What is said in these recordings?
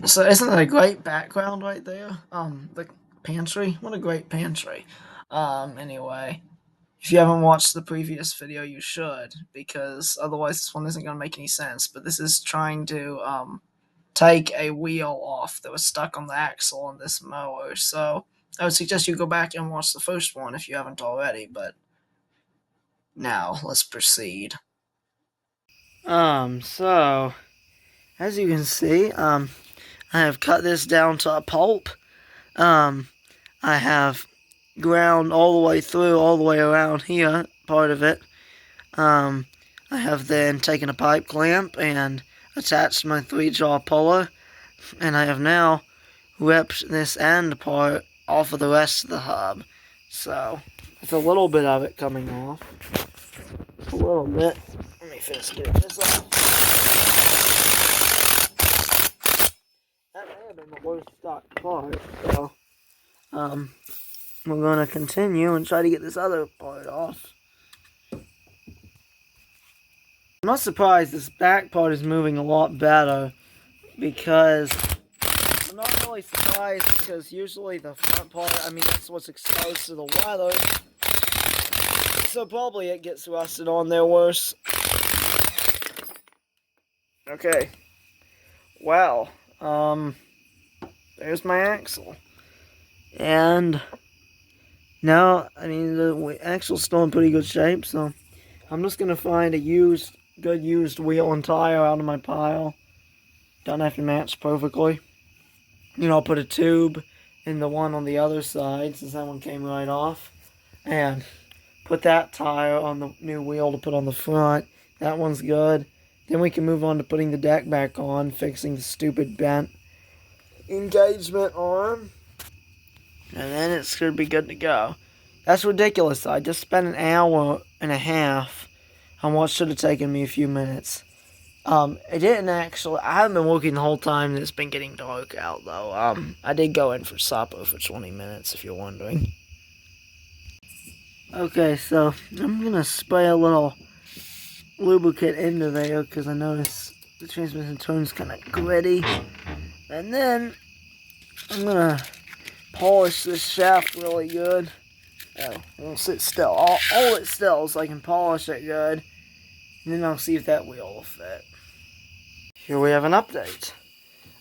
So isn't that a great background right there? The pantry. What a great pantry. Anyway, if you haven't watched the previous video, you should, because otherwise this one isn't gonna make any sense. But this is trying to take a wheel off that was stuck on the axle on this mower. So I would suggest you go back and watch the first one if you haven't already. But now let's proceed. So as you can see, I have cut this down to a pulp. I have ground all the way through, all the way around here, part of it. I have then taken a pipe clamp and attached my 3-jaw puller, and I have now ripped this end part off of the rest of the hub. So, it's a little bit of it coming off. A little bit. Let me finish getting this off. That may have been the worst stock part, so we're going to continue and try to get this other part off. I'm not surprised this back part is moving a lot better, because I'm not really surprised, because usually the front part, that's what's exposed to the weather, so probably it gets rusted on there worse. Okay, well, there's my axle, and now, the axle's still in pretty good shape, so I'm just gonna find a good used wheel and tire out of my pile. Don't have to match perfectly. I'll put a tube in the one on the other side, since that one came right off, and put that tire on the new wheel to put on the front. That one's good. Then we can move on to putting the deck back on, fixing the stupid bent engagement arm, and then it should be good to go. That's ridiculous. I just spent an hour and a half on what should have taken me a few minutes. It didn't actually. I haven't been working the whole time. It's been getting dark out, though. I did go in for supper for 20 minutes, if you're wondering. Okay, so I'm gonna spray a little lubricant into there, because I noticed the transmission turns kind of gritty. And then I'm gonna polish this shaft really good. Oh, it'll sit still. I'll hold it still so I can polish it good. And then I'll see if that wheel will fit. Here we have an update.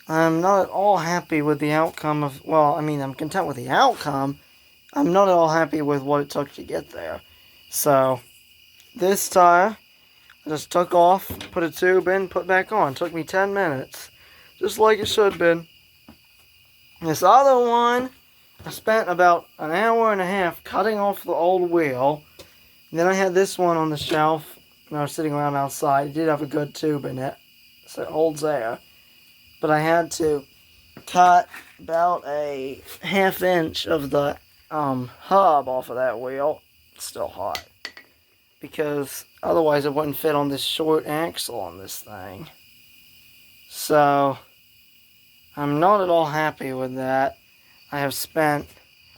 I'm not at all happy with the outcome of... Well, I'm content with the outcome. I'm not at all happy with what it took to get there. So, this tire, I just took off, put a tube in, put back on. It took me 10 minutes. Just like it should have been. This other one, I spent about an hour and a half cutting off the old wheel. And then I had this one on the shelf when I was sitting around outside. It did have a good tube in it, so it holds air. But I had to cut about a ½ inch of the hub off of that wheel. It's still hot, because otherwise it wouldn't fit on this short axle on this thing. So I'm not at all happy with that. I have spent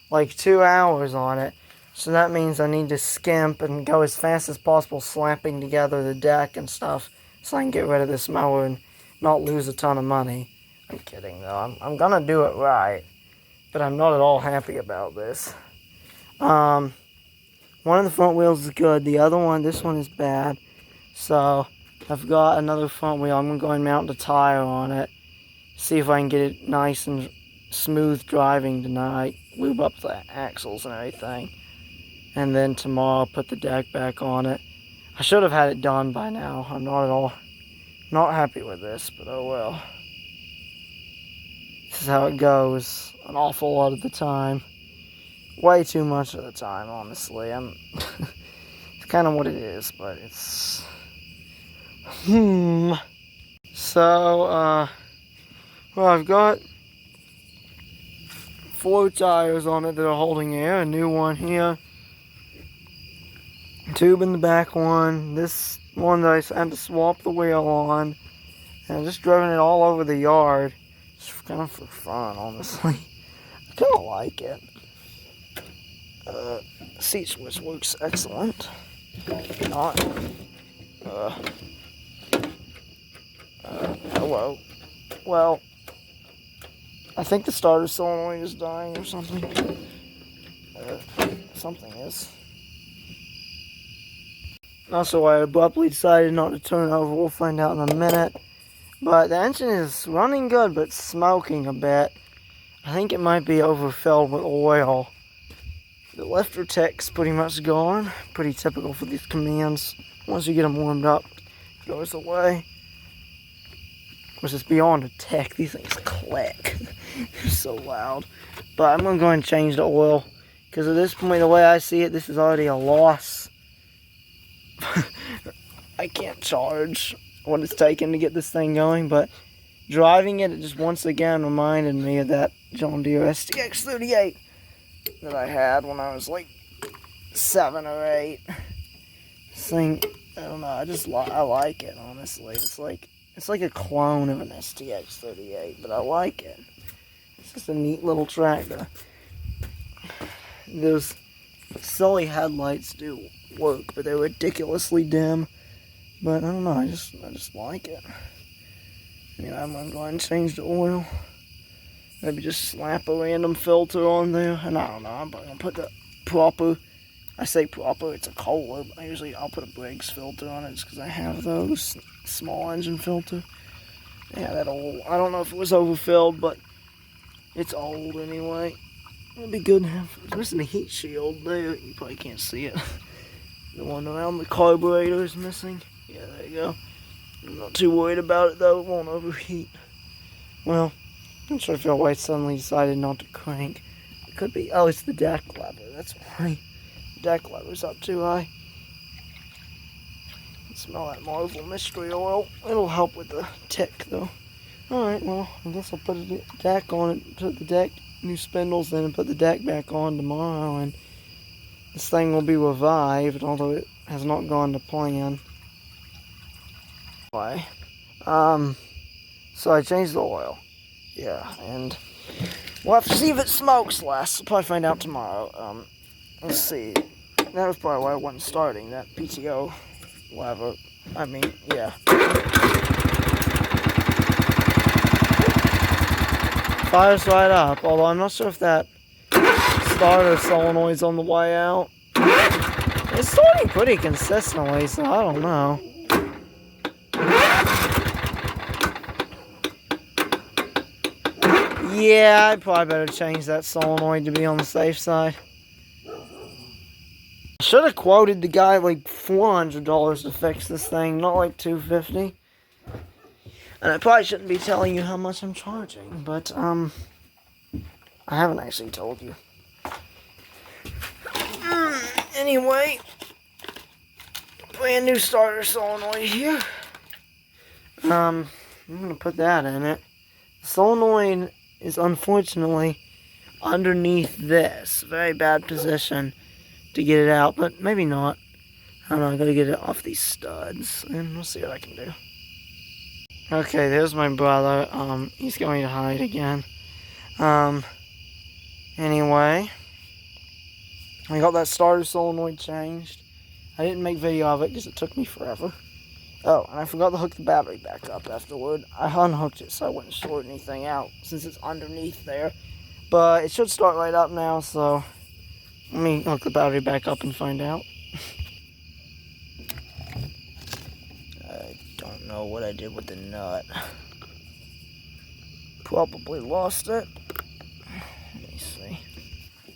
like 2 hours on it, so that means I need to skimp and go as fast as possible slapping together the deck and stuff, so I can get rid of this mower and not lose a ton of money. I'm kidding, though. I'm gonna do it right, but I'm not at all happy about this. One of the front wheels is good. The other one, this one is bad. So I've got another front wheel. I'm gonna go and mount the tire on it. See if I can get it nice and smooth driving tonight. Lube up the axles and everything. And then tomorrow I'll put the deck back on it. I should have had it done by now. I'm not happy with this, but oh well. This is how it goes an awful lot of the time. Way too much of the time, honestly. It's kind of what it is, but it's... So, well, I've got 4 tires on it that are holding air. A new one here. Tube in the back one. This one that I had to swap the wheel on. And I've just driven it all over the yard. Just kind of for fun, honestly. I kind of like it. Seat switch works excellent. Not. Hello. Well, I think the starter solenoid is dying or something. Something is. Also, I abruptly decided not to turn over. We'll find out in a minute. But the engine is running good, but smoking a bit. I think it might be overfilled with oil. The lifter tech's pretty much gone. Pretty typical for these commands. Once you get them warmed up, it goes away. Of course, it's beyond a tech. These things click. They're so loud. But I'm going to go and change the oil. Because at this point, the way I see it, this is already a loss. I can't charge what it's taken to get this thing going, but driving it, it just once again reminded me of that John Deere STX38 that I had when I was like 7 or 8. This thing, I don't know, I like it, honestly. It's like a clone of an STX38, but I like it. It's just a neat little tractor. Those silly headlights do work, but they're ridiculously dim. But I don't know, I just like it. I mean, I'm gonna go ahead and change the oil. Maybe just slap a random filter on there. And I don't know, I'm gonna put the proper, I say proper, it's a Kohler, but I'll put a Briggs filter on it just because I have those. Small engine filter. Yeah, that old, I don't know if it was overfilled, but it's old anyway. It'd be good to have. It's missing a heat shield there. You probably can't see it. The one around the carburetor is missing. Yeah, there you go. I'm not too worried about it though. It won't overheat. Well, I'm not sure if why it suddenly decided not to crank. It could be. Oh, it's the deck lever. That's why. The deck lever's up too high. Smell that Marvel mystery oil. It'll help with the tick though. Alright, well, I guess I'll put the deck on it, put the deck, new spindles in, and put the deck back on tomorrow, and this thing will be revived, although it has not gone to plan. Why? So I changed the oil. Yeah, and we'll have to see if it smokes less. We'll probably find out tomorrow. Let's see. That was probably why I wasn't starting, that PTO lever. I mean, yeah. Fires right up, although I'm not sure if that starter solenoid's on the way out. It's starting pretty consistently, so I don't know. Yeah, I'd probably better change that solenoid to be on the safe side. I should have quoted the guy like $400 to fix this thing, not like $250. And I probably shouldn't be telling you how much I'm charging, but I haven't actually told you. Anyway, brand new starter solenoid here. I'm gonna put that in it. The solenoid is unfortunately underneath this. Very bad position to get it out, but maybe not. I don't know, I gotta get it off these studs, and we'll see what I can do. Okay, there's my brother. He's going to hide again. Anyway, I got that starter solenoid changed. I didn't make video of it because it took me forever. Oh, and I forgot to hook the battery back up afterward. I unhooked it so I wouldn't short anything out since it's underneath there. But it should start right up now, so let me hook the battery back up and find out. I don't know what I did with the nut. Probably lost it. Let me see.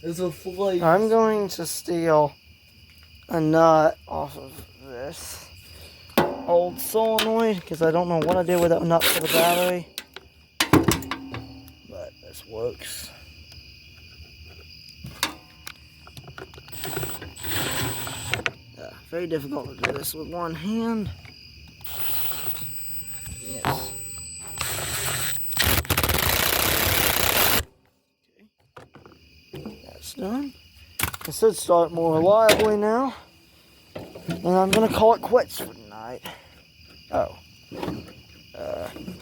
There's a flight. I'm going to steal a nut off of this old solenoid because I don't know what I did with that nut for the battery. But this works. Very difficult to do this with one hand. Yes. Okay. That's done. It should start more reliably now. And I'm gonna call it quits for tonight. Oh.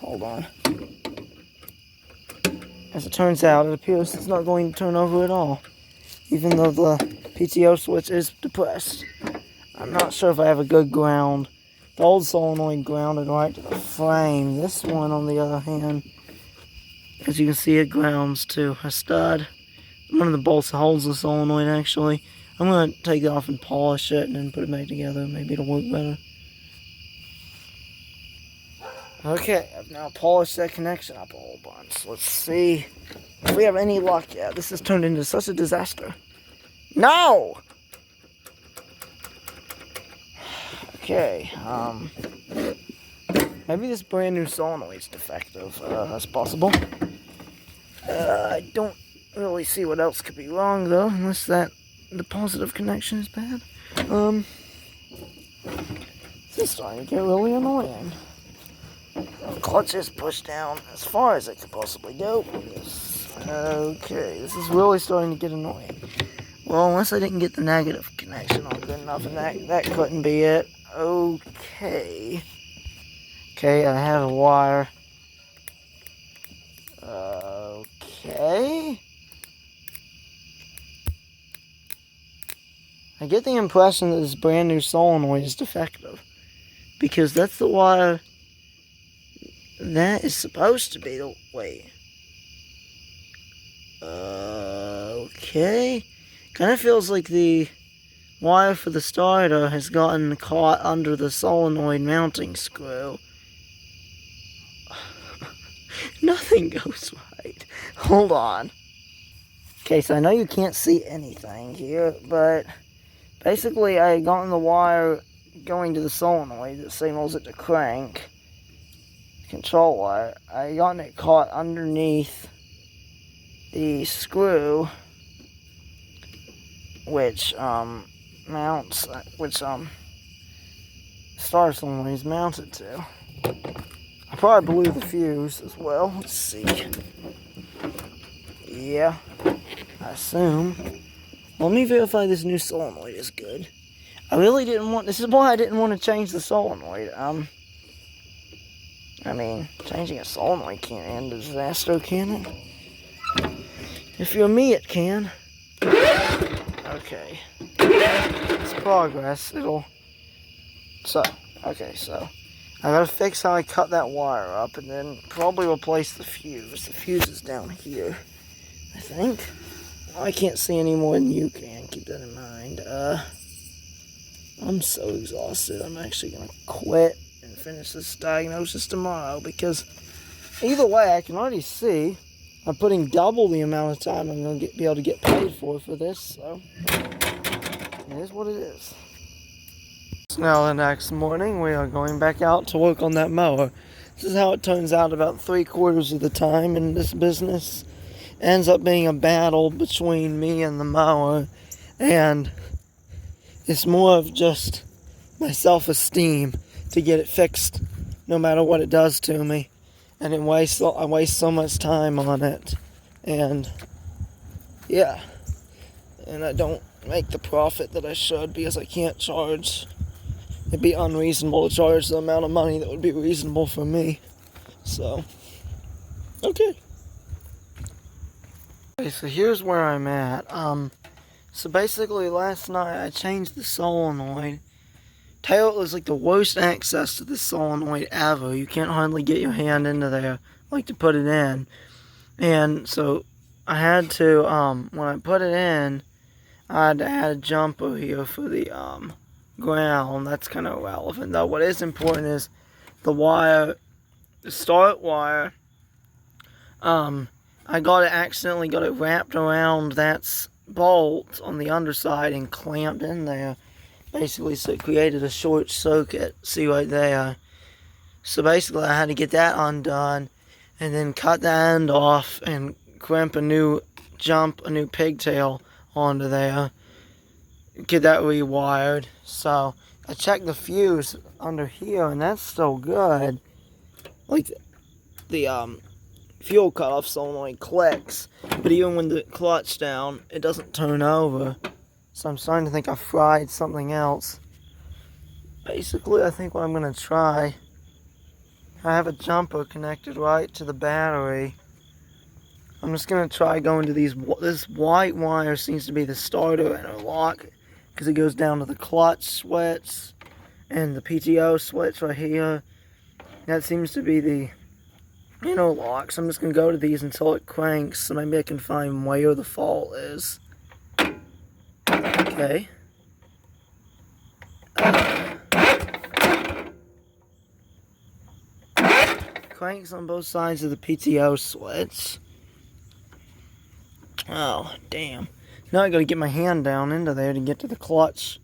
Hold on. As it turns out, it appears it's not going to turn over at all. Even though the PTO switch is depressed. I'm not sure if I have a good ground. The old solenoid grounded right to the frame. This one, on the other hand, As you can see, it grounds to a stud. One of the bolts holds the solenoid, actually. I'm going to take it off and polish it and then put it back together. Maybe it'll work better. Okay, I've now polished that connection up a whole bunch. Let's see if we have any luck yet. This has turned into such a disaster. No! Okay, maybe this brand new solenoid's defective. That's possible. I don't really see what else could be wrong, though, unless the positive connection is bad. This is starting to get really annoying. The clutch is pushed down as far as it could possibly go. Okay, this is really starting to get annoying. Well, unless I didn't get the negative connection on good enough, and that couldn't be it. Okay. Okay, I have a wire. Okay. I get the impression that this brand new solenoid is defective, because that's the wire that is supposed to be the way. Okay. Kind of feels like the wire for the starter has gotten caught under the solenoid mounting screw. Nothing goes right. Hold on. Okay, so I know you can't see anything here, but basically I had gotten the wire going to the solenoid that signals it to crank. Control wire. I had gotten it caught underneath the screw, which mounts, starter solenoid is mounted to. I probably blew the fuse as well. Let's see. Yeah, I assume. Let me verify this new solenoid is good. I really didn't want, this is why I didn't want to change the solenoid. I mean, changing a solenoid can't end a disaster, can it? If you're me, it can. Okay. It's progress. Okay, so I gotta fix how I cut that wire up and then probably replace the fuse. The fuse is down here, I think. I can't see any more than you can. Keep that in mind. I'm so exhausted. I'm actually gonna quit and finish this diagnosis tomorrow, because either way, I can already see I'm putting double the amount of time I'm going to be able to get paid for this, so it is what it is. Now the next morning, we are going back out to work on that mower. This is how it turns out about 3/4 of the time in this business. It ends up being a battle between me and the mower, and it's more of just my self-esteem to get it fixed no matter what it does to me. And I waste so much time on it, and yeah, and I don't make the profit that I should because I can't charge. It'd be unreasonable to charge the amount of money that would be reasonable for me. So, okay. Okay, so here's where I'm at. So basically last night I changed the solenoid. Tail was like the worst access to the solenoid ever. You can't hardly get your hand into there, like, to put it in. And so I had to, when I put it in, I had to add a jumper here for the ground. That's kind of irrelevant, though. What is important is the wire, the start wire. I accidentally got it wrapped around that bolt on the underside and clamped in there. Basically, so it created a short circuit. See right there. So basically, I had to get that undone, and then cut the end off and crimp a new pigtail onto there. Get that rewired. So I checked the fuse under here, and that's still good. Like the fuel cutoff solenoid clicks, but even when the clutch down, it doesn't turn over. So I'm starting to think I fried something else. Basically, I think what I'm going to try, I have a jumper connected right to the battery. I'm just going to try going to this white wire seems to be the starter interlock, because it goes down to the clutch switch and the PTO switch right here. That seems to be the interlocks. I'm just going to go to these until it cranks, so maybe I can find where the fault is. Okay. Cranks on both sides of the PTO switch. Oh, damn. Now I gotta get my hand down into there to get to the clutch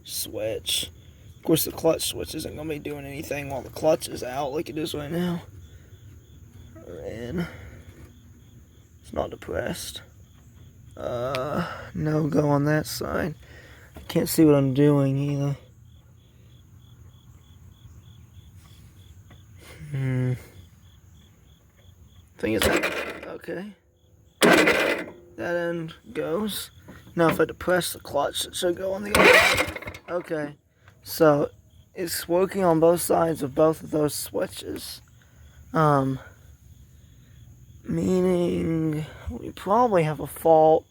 switch. Of course, the clutch switch isn't gonna be doing anything while the clutch is out like it is right now. And it's not depressed. No go on that side. I can't see what I'm doing either. I think it's okay. That end goes. Now if I depress the clutch, it should go on the other. Okay, so it's working on both sides of both of those switches. Meaning we probably have a fault.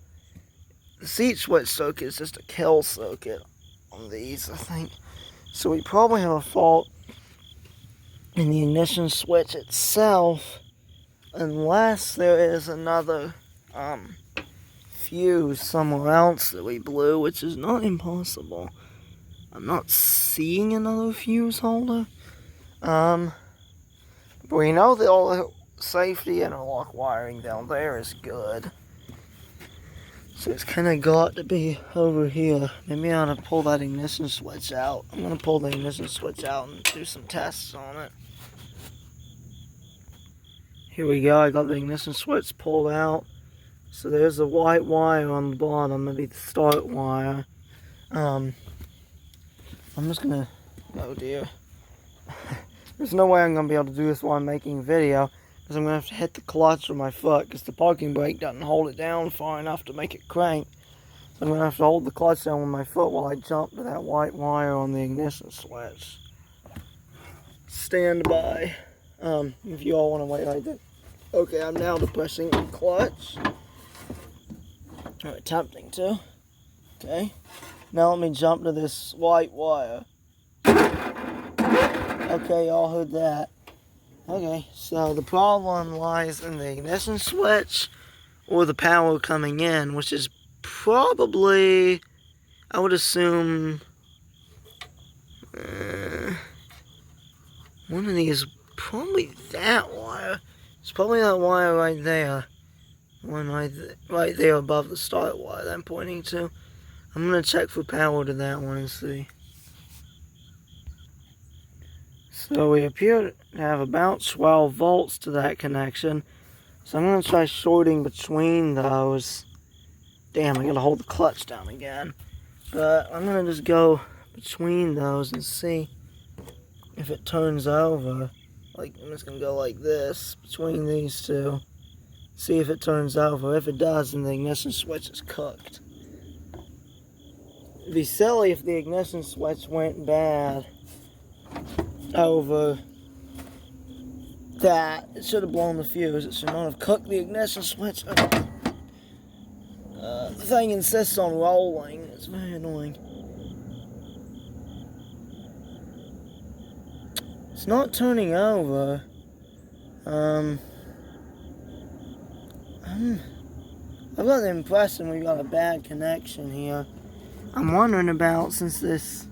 The seat switch circuit is just a kill circuit on these, I think. So we probably have a fault in the ignition switch itself, unless there is another fuse somewhere else that we blew, which is not impossible. I'm not seeing another fuse holder. But we know that all the safety interlock wiring down there is good. So it's kind of got to be over here. Maybe I ought to pull that ignition switch out. I'm going to pull the ignition switch out and do some tests on it. Here we go. I got the ignition switch pulled out. So there's a white wire on the bottom. That'll be the start wire. I'm just going to... Oh dear. There's no way I'm going to be able to do this while I'm making video. Because I'm going to have to hit the clutch with my foot, because the parking brake doesn't hold it down far enough to make it crank. So I'm going to have to hold the clutch down with my foot while I jump to that white wire on the ignition switch. Stand by. If you all want to wait like that. Okay, I'm now depressing the clutch. Or attempting to. Okay. Now let me jump to this white wire. Okay, y'all heard that. Okay, so the problem lies in the ignition switch or the power coming in, which is probably, I would assume, one of these, probably that wire. It's probably that wire right there. One right there above the start wire that I'm pointing to. I'm going to check for power to that one and see. So we appear to have about 12 volts to that connection. So I'm going to try shorting between those. Damn, I got to hold the clutch down again. But I'm going to just go between those and see if it turns over. Like, I'm just going to go like this between these two. See if it turns over. If it does, then the ignition switch is cooked. It'd be silly if the ignition switch went bad over that. It should have blown the fuse. It should not have cooked the ignition switch. The thing insists on rolling. It's very annoying. It's not turning over. I've got the impression we've got a bad connection here. I'm wondering about, since this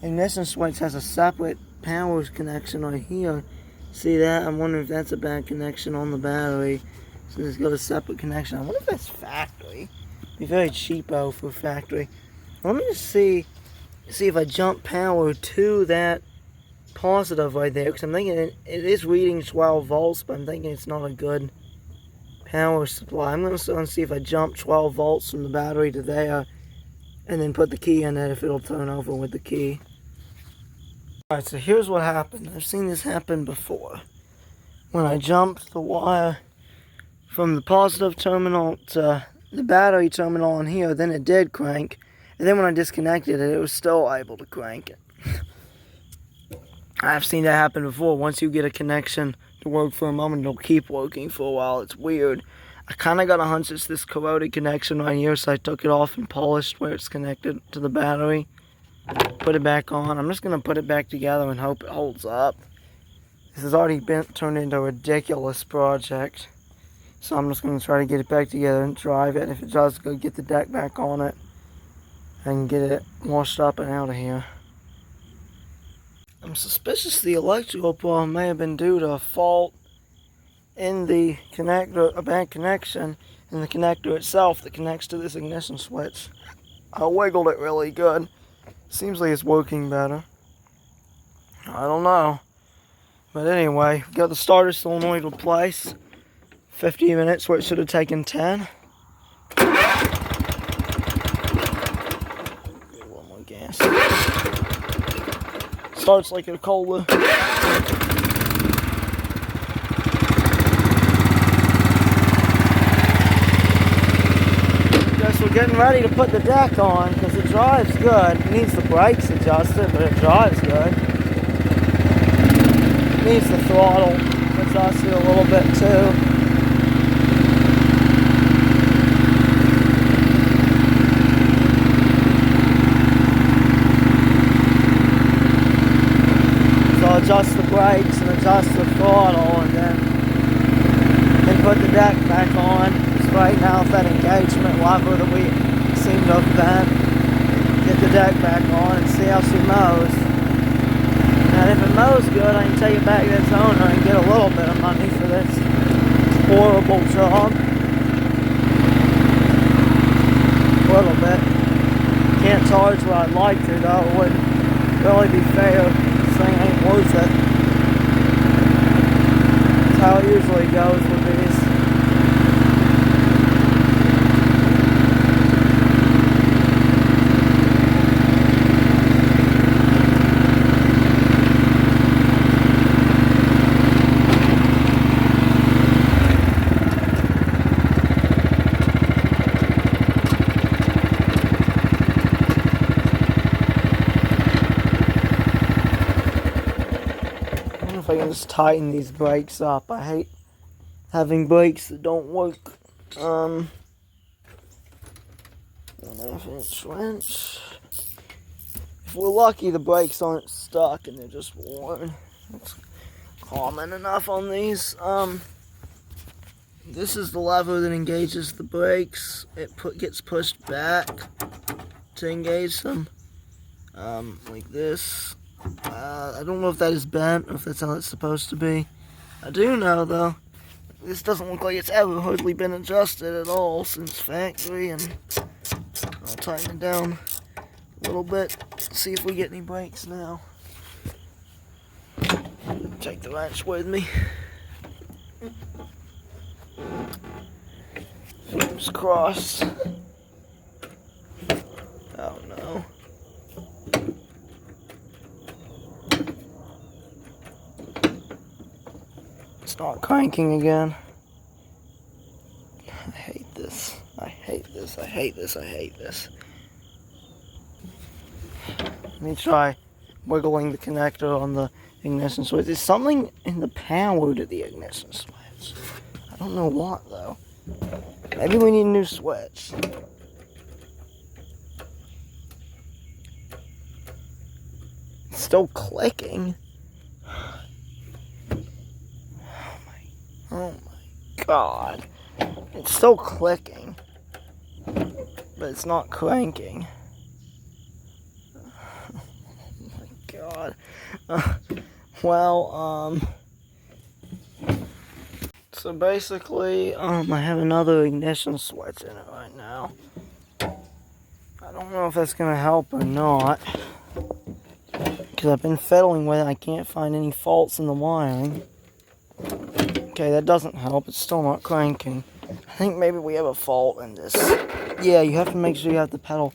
ignition switch has a separate power connection right here. See that? I'm wondering if that's a bad connection on the battery. Since it's got a separate connection. I wonder if that's factory. It'd be very cheapo for factory. Let me just see if I jump power to that positive right there. Because I'm thinking it is reading 12 volts, but I'm thinking it's not a good power supply. I'm going to see if I jump 12 volts from the battery to there. And then put the key in it if it'll turn over with the key. Alright, so here's what happened. I've seen this happen before. When I jumped the wire from the positive terminal to the battery terminal on here, then it did crank. And then when I disconnected it, it was still able to crank it. I've seen that happen before. Once you get a connection to work for a moment, it'll keep working for a while. It's weird. I kind of got a hunch it's this corroded connection right here, so I took it off and polished where it's connected to the battery. Put it back on. I'm just going to put it back together and hope it holds up. This has already been turned into a ridiculous project. So I'm just going to try to get it back together and drive it. And if it does, go get the deck back on it and get it washed up and out of here. I'm suspicious the electrical problem may have been due to a fault in the connector, a bad connection in the connector itself that connects to this ignition switch. I wiggled it really good. Seems like it's working better. I don't know. But anyway, we got the starter solenoid replaced. 50 minutes where it should have taken 10. One more gas. Starts like a cola. Guess we're getting ready to put the deck on because it drives good. It needs the brakes adjusted, but it drives good. It needs the throttle adjusted a little bit too. Adjust the brakes and adjust the throttle and then put the deck back on. Just right now with that engagement lever that we seem to have bent, get the deck back on and see how she mows. And if it mows good, I can take it back to its owner and get a little bit of money for this horrible job. A little bit. Can't charge what I'd like to though. It wouldn't really be fair. Thing ain't worth it. That's how it usually goes with these. If I can just tighten these brakes up. I hate having brakes that don't work. 1/2 inch wrench. If we're lucky, the brakes aren't stuck and they're just worn. That's common enough on these. This is the lever that engages the brakes. It gets pushed back to engage them, like this. I don't know if that is bent or if that's how it's supposed to be. I do know though, this doesn't look like it's ever hardly been adjusted at all since factory, and I'll tighten it down a little bit, see if we get any breaks now. Take the wrench with me. Fingers crossed. Oh no. It's not cranking again. I hate this. I hate this. I hate this. I hate this. Let me try wiggling the connector on the ignition switch. There's something in the power to the ignition switch. I don't know what though. Maybe we need a new switch. It's still clicking. Oh my god. It's still clicking, but it's not cranking. Oh my god. So basically, I have another ignition switch in it right now. I don't know if that's gonna help or not, because I've been fiddling with it. I can't find any faults in the wiring. Okay, that doesn't help. It's still not cranking. I think maybe we have a fault in this. Yeah, you have to make sure you have the pedal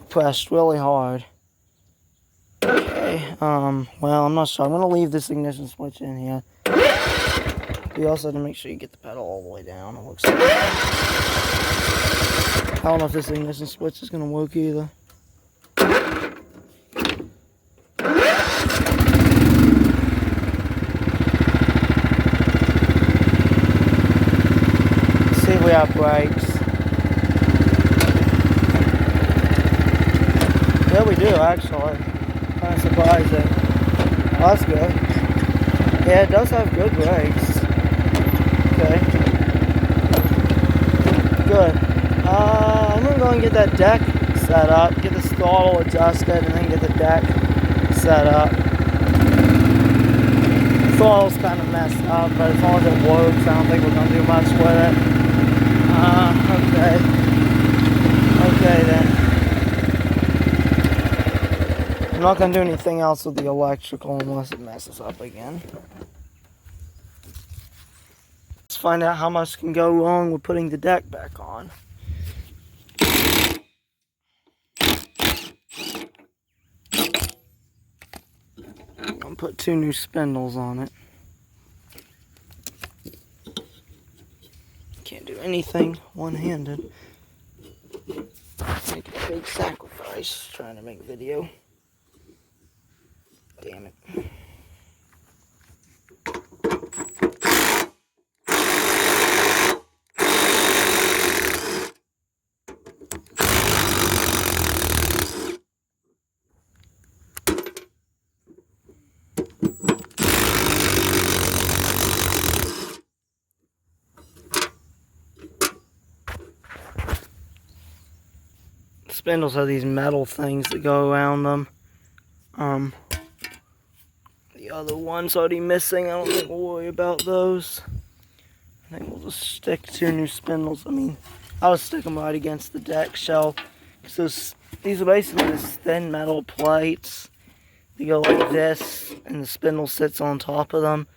pressed really hard. Okay, well, I'm not sure. I'm going to leave this ignition switch in here. You also have to make sure you get the pedal all the way down. It looks like. I don't know if this ignition switch is going to work either. We have brakes. Yeah, we do actually. Kind of surprising. Oh, that's good. Yeah, it does have good brakes. Okay. Good. I'm gonna go and get that deck set up, get the throttle adjusted, and then get the deck set up. The throttle's kind of messed up, but as long as it works, I don't think we're gonna do much with it. Okay. Okay then. I'm not gonna do anything else with the electrical unless it messes up again. Let's find out how much can go wrong with putting the deck back on. I'm gonna put 2 new spindles on it. Can't do anything one-handed. Make a big sacrifice trying to make a video. Damn it. Spindles have these metal things that go around them. The other one's already missing. I don't think we'll worry about those. I think we'll just stick 2 new spindles. I mean, I'll just stick them right against the deck shell. Because these are basically just thin metal plates. They go like this, and the spindle sits on top of them.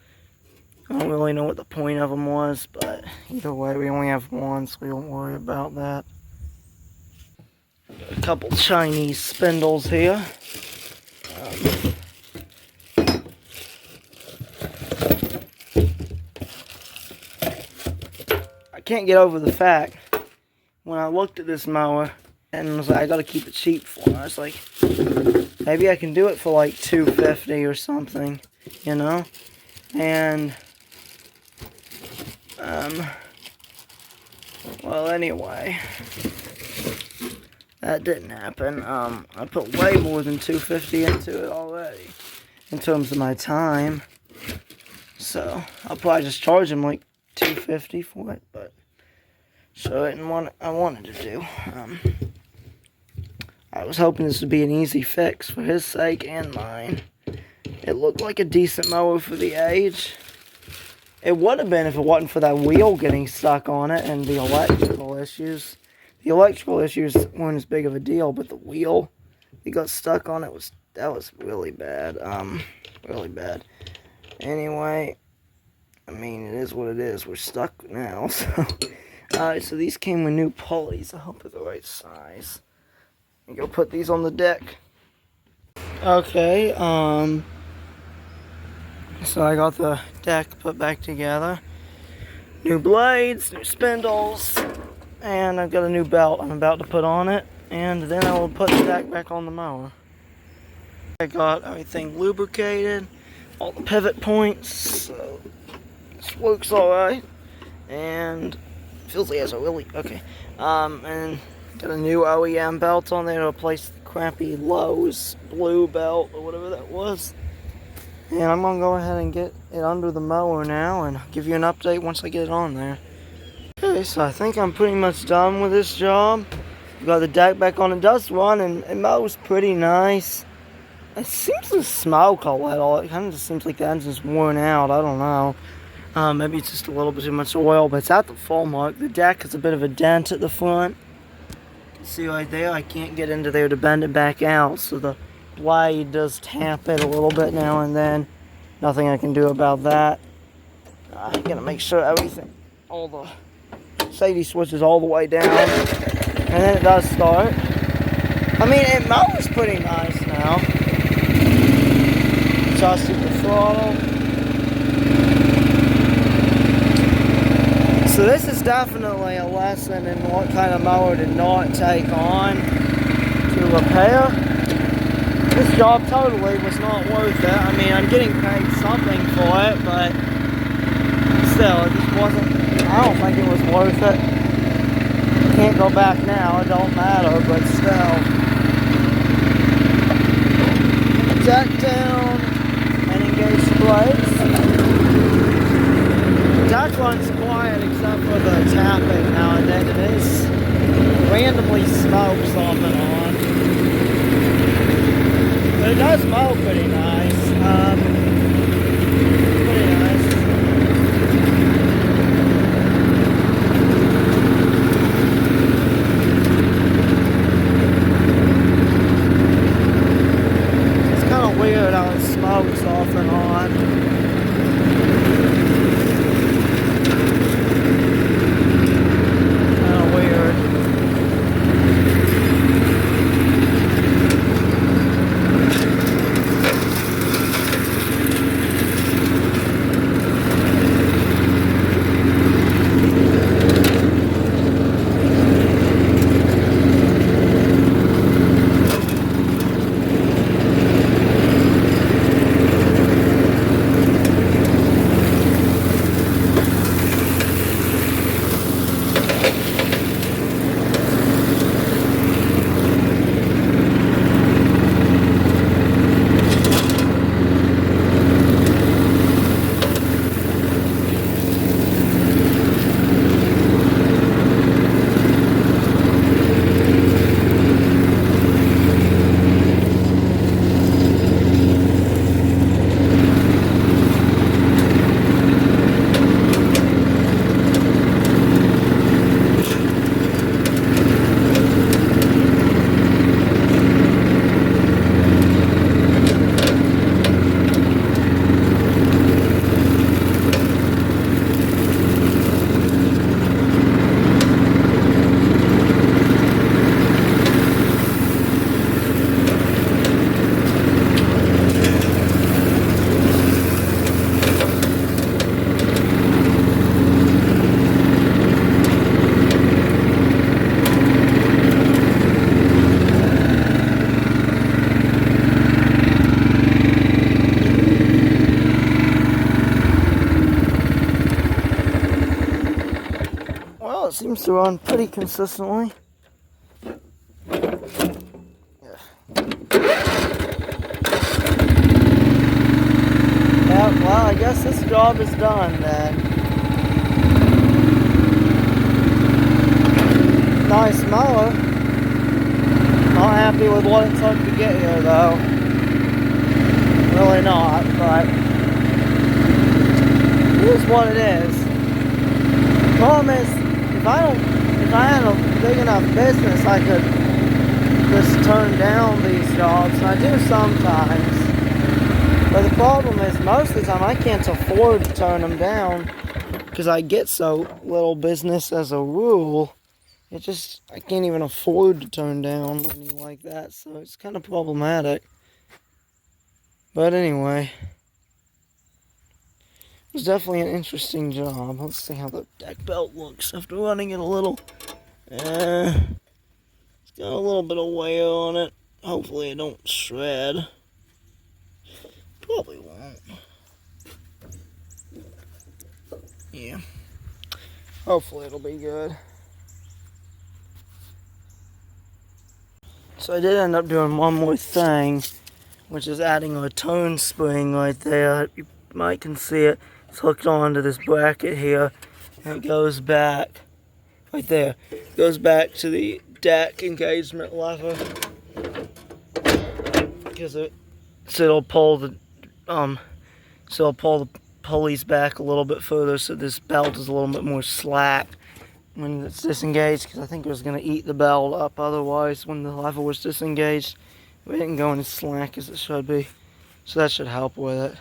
I don't really know what the point of them was, but either way, we only have one, so we don't worry about that. A couple Chinese spindles here. I can't get over the fact when I looked at this mower and was like, I gotta keep it cheap for it. I was like, maybe I can do it for like $250 or something, you know? And well, anyway, that didn't happen. I put way more than $250 into it already in terms of my time. So I'll probably just charge him like $250 for it, but so it what I wanted to do. I was hoping this would be an easy fix for his sake and mine. It looked like a decent mower for the age. It would have been if it wasn't for that wheel getting stuck on it and the electrical issues. The electrical issues weren't as big of a deal, but the wheel that got stuck on it was really bad. Really bad. Anyway, I mean, it is what it is. We're stuck now, so. Alright, so these came with new pulleys. I hope they're the right size. I'm gonna put these on the deck. Okay, so I got the deck put back together. New blades, new spindles, and I've got a new belt I'm about to put on it. And then I will put the deck back on the mower. I got everything lubricated, all the pivot points, so this works alright. And feels like it has a really, okay. And got a new OEM belt on there to replace the crappy Lowe's blue belt or whatever that was. And I'm going to go ahead and get it under the mower now and give you an update once I get it on there. Okay, so I think I'm pretty much done with this job. Got the deck back on. It does run and it mows pretty nice. It seems to smoke a little. It kind of just seems like the engine's worn out. I don't know. Maybe it's just a little bit too much oil, but it's at the full mark. The deck has a bit of a dent at the front. You can see right there, I can't get into there to bend it back out, so the blade does tap it a little bit now and then. Nothing I can do about that. I'm gonna make sure everything, all the safety switches all the way down, and then it does start. I mean, it mows pretty nice now. Adjusted the throttle. So this is definitely a lesson in what kind of mower to not take on to repair. This job totally was not worth it. I mean, I'm getting paid something for it, but still, it just wasn't, I don't think it was worth it. Can't go back now, it don't matter, but still. Jack down and engage the blades. That one's quiet except for the tapping now and then. It is randomly smokes off and on. But it does smoke pretty nice. Pretty nice. It's kind of weird how it smokes off and on. It seems to run pretty consistently. Yeah, well, I guess this job is done then. Nice mower. Not happy with what it took to get here though. Really not, but it is what it is. Problem is, if I had a big enough business, I could just turn down these jobs, and I do sometimes. But the problem is, most of the time, I can't afford to turn them down because I get so little business as a rule. I can't even afford to turn down any like that, so it's kind of problematic. But anyway, it was definitely an interesting job. Let's see how the deck belt looks after running it a little. It's got a little bit of wear on it. Hopefully it don't shred. Probably won't. Yeah. Hopefully it'll be good. So I did end up doing one more thing, which is adding a tone spring right there. You might can see it. It's hooked onto this bracket here, and it goes back right there. It goes back to the deck engagement lever because it'll pull the pulleys back a little bit further, so this belt is a little bit more slack when it's disengaged, because I think it was going to eat the belt up otherwise when the lever was disengaged. It didn't go as slack as it should be, so that should help with it.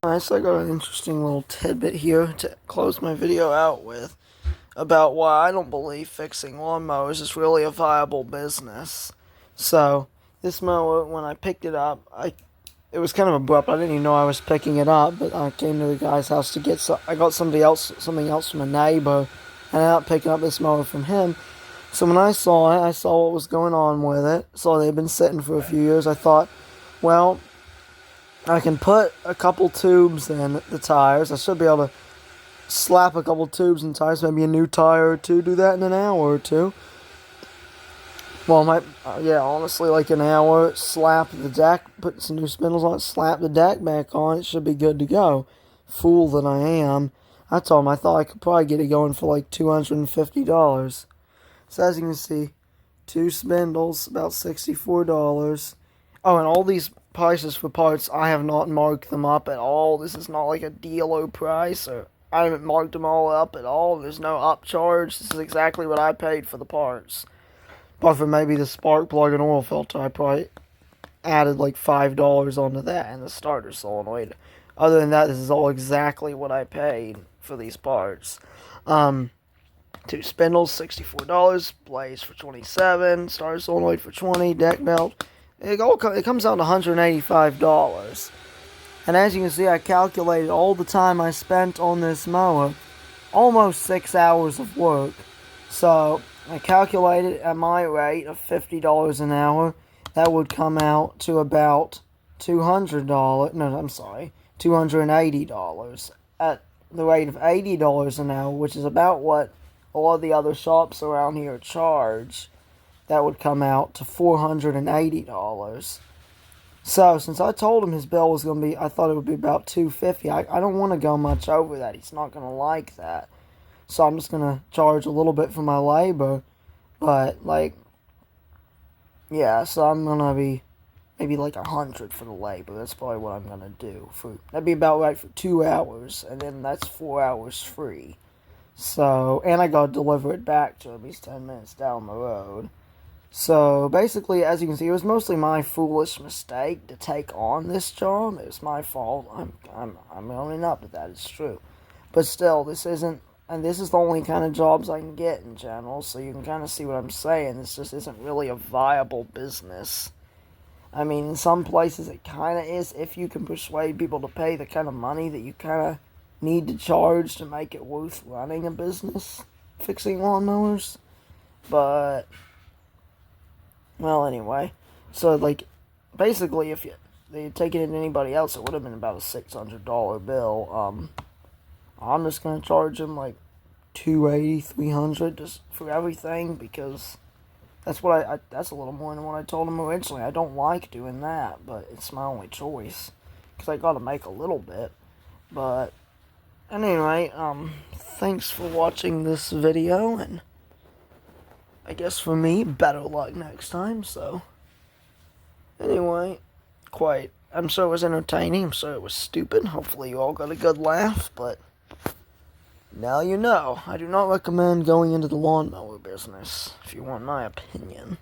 Alright, so I got an interesting little tidbit here to close my video out with about why I don't believe fixing lawnmowers is really a viable business. So, this mower, when I picked it up, it was kind of abrupt. I didn't even know I was picking it up, but I came to the guy's house to get I got something else from a neighbor, and I ended up picking up this mower from him. So when I saw it, I saw what was going on with it. So they've been sitting for a few years. I thought, well, I can put a couple tubes in the tires. I should be able to slap a couple tubes in tires, maybe a new tire or two. Do that in an hour or two. Well, honestly, like an hour. Slap the deck, put some new spindles on it, slap the deck back on. It should be good to go. Fool that I am. I told him I thought I could probably get it going for like $250. So as you can see, 2 spindles, about $64. Oh, and all these prices for parts, I have not marked them up at all. This is not like a dealo price, or I haven't marked them all up at all. There's no upcharge. This is exactly what I paid for the parts. Apart from maybe the spark plug and oil filter, I probably added like $5 onto that and the starter solenoid. Other than that, this is all exactly what I paid for these parts. 2 spindles, $64, blades for $27, starter solenoid for $20, deck belt. It comes out to $185. And as you can see, I calculated all the time I spent on this mower. Almost 6 hours of work. So I calculated at my rate of $50 an hour, that would come out to about $200. No, I'm sorry, $280 at the rate of $80 an hour, which is about what a lot of the other shops around here charge. That would come out to $480. So since I told him his bill was going to be, I thought it would be about $250. I don't want to go much over that. He's not going to like that. So I'm just going to charge a little bit for my labor. But, like, yeah, so I'm going to be maybe like $100 for the labor. That's probably what I'm going to do. That'd be about right for 2 hours. And then that's 4 hours free. So, and I got to deliver it back to him. He's 10 minutes down the road. So, basically, as you can see, it was mostly my foolish mistake to take on this job. It was my fault. I'm owning up to that. It's true. But still, this isn't, and this is the only kind of jobs I can get in general, so you can kind of see what I'm saying. This just isn't really a viable business. I mean, in some places it kind of is, if you can persuade people to pay the kind of money that you kind of need to charge to make it worth running a business, fixing lawnmowers. But, well, anyway, so, like, basically, if they had taken it to anybody else, it would have been about a $600 bill. I'm just going to charge them, like, $280, $300 just for everything, because that's what that's a little more than what I told them originally. I don't like doing that, but it's my only choice, because I got to make a little bit. But anyway, thanks for watching this video, and I guess for me, better luck next time. So anyway, I'm sure it was entertaining. I'm sure it was stupid. Hopefully you all got a good laugh, but now you know. I do not recommend going into the lawnmower business, if you want my opinion.